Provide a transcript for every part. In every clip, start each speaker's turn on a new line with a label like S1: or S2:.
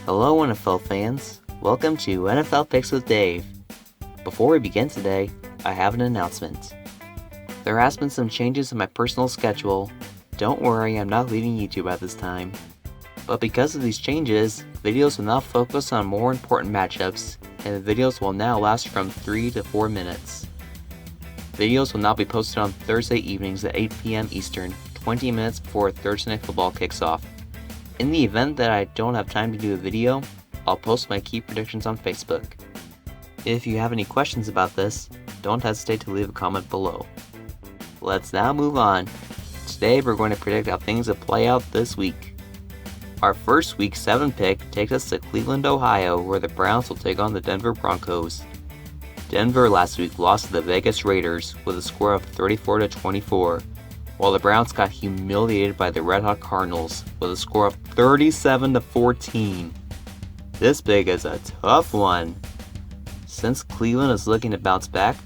S1: Hello NFL fans, welcome to NFL Picks with Dave. Before we begin today, I have an announcement. There has been some changes in my personal schedule. Don't worry, I'm not leaving YouTube at this time. But because of these changes, videos will now focus on more important matchups, and the videos will now last from 3 to 4 minutes. Videos will now be posted on Thursday evenings at 8 p.m. Eastern, 20 minutes before Thursday Night Football kicks off. In the event that I don't have time to do a video, I'll post my key predictions on Facebook. If you have any questions about this, don't hesitate to leave a comment below. Let's now move on. Today we're going to predict how things will play out this week. Our first Week 7 pick takes us to Cleveland, Ohio, where the Browns will take on the Denver Broncos. Denver last week lost to the Vegas Raiders with a score of 34-24. While the Browns got humiliated by the Red Hot Cardinals with a score of 37-14. This pick is a tough one. Since Cleveland is looking to bounce back,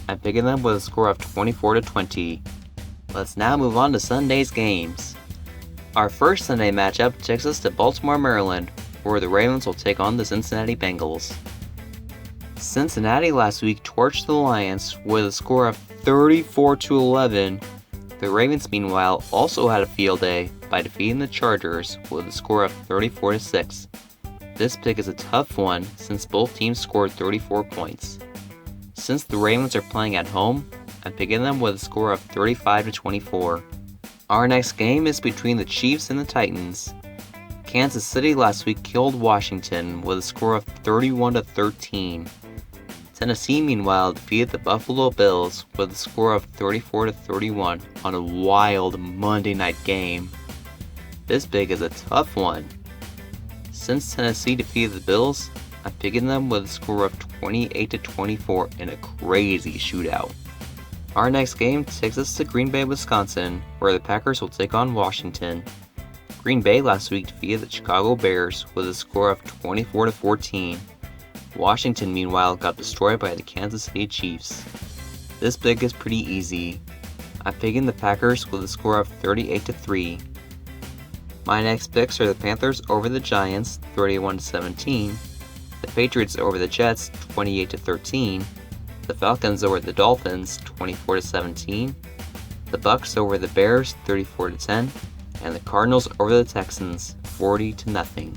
S1: I'm picking them with a score of 24-20. Let's now move on to Sunday's games. Our first Sunday matchup takes us to Baltimore, Maryland, where the Ravens will take on the Cincinnati Bengals. Cincinnati last week torched the Lions with a score of 34-11. The Ravens, meanwhile, also had a field day by defeating the Chargers with a score of 34-6. This pick is a tough one since both teams scored 34 points. Since the Ravens are playing at home, I'm picking them with a score of 35-24. Our next game is between the Chiefs and the Titans. Kansas City last week killed Washington with a score of 31-13. Tennessee, meanwhile, defeated the Buffalo Bills with a score of 34-31 on a wild Monday night game. This pick is a tough one. Since Tennessee defeated the Bills, I'm picking them with a score of 28-24 in a crazy shootout. Our next game takes us to Green Bay, Wisconsin, where the Packers will take on Washington. Green Bay last week defeated the Chicago Bears with a score of 24-14. Washington, meanwhile, got destroyed by the Kansas City Chiefs. This pick is pretty easy. I'm picking the Packers with a score of 38-3. My next picks are the Panthers over the Giants, 31-17, the Patriots over the Jets, 28-13, the Falcons over the Dolphins, 24-17, the Bucks over the Bears, 34-10, and the Cardinals over the Texans, 40-0.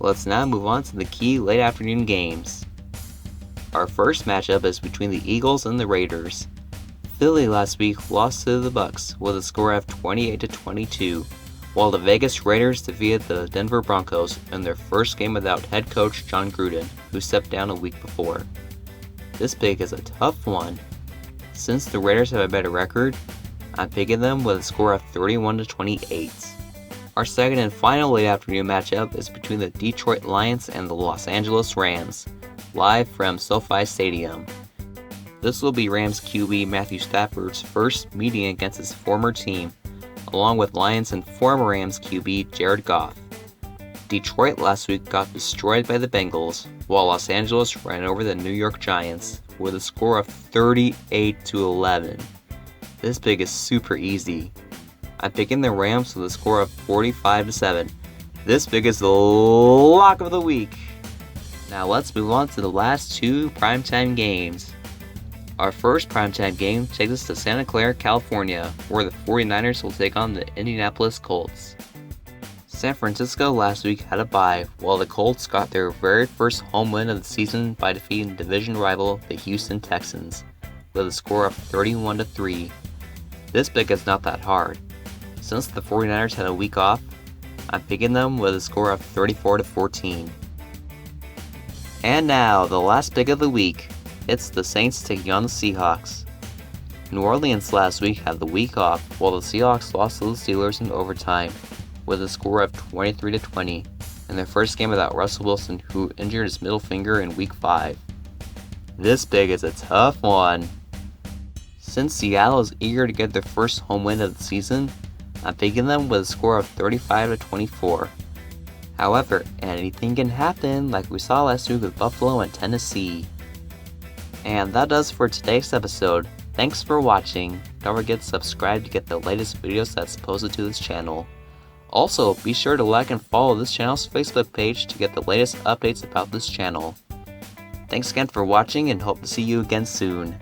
S1: Let's now move on to the key late afternoon games. Our first matchup is between the Eagles and the Raiders. Philly last week lost to the Bucks with a score of 28-22, while the Vegas Raiders defeated the Denver Broncos in their first game without head coach John Gruden, who stepped down a week before. This pick is a tough one. Since the Raiders have a better record, I'm picking them with a score of 31-28. Our second and final late afternoon matchup is between the Detroit Lions and the Los Angeles Rams, live from SoFi Stadium. This will be Rams QB Matthew Stafford's first meeting against his former team, along with Lions and former Rams QB Jared Goff. Detroit last week got destroyed by the Bengals, while Los Angeles ran over the New York Giants with a score of 38-11. This pick is super easy. I'm picking the Rams with a score of 45-7. This pick is the lock of the week. Now let's move on to the last two primetime games. Our first primetime game takes us to Santa Clara, California, where the 49ers will take on the Indianapolis Colts. San Francisco last week had a bye, while the Colts got their very first home win of the season by defeating division rival the Houston Texans with a score of 31-3. This pick is not that hard. Since the 49ers had a week off, I'm picking them with a score of 34-14. And now, the last pick of the week. It's the Saints taking on the Seahawks. New Orleans last week had the week off, while the Seahawks lost to the Steelers in overtime with a score of 23-20 in their first game without Russell Wilson, who injured his middle finger in Week 5. This pick is a tough one. Since Seattle is eager to get their first home win of the season, I'm picking them with a score of 35-24. However, anything can happen like we saw last week with Buffalo and Tennessee. And that does for today's episode. Thanks for watching. Don't forget to subscribe to get the latest videos that's posted to this channel. Also, be sure to like and follow this channel's Facebook page to get the latest updates about this channel. Thanks again for watching and hope to see you again soon.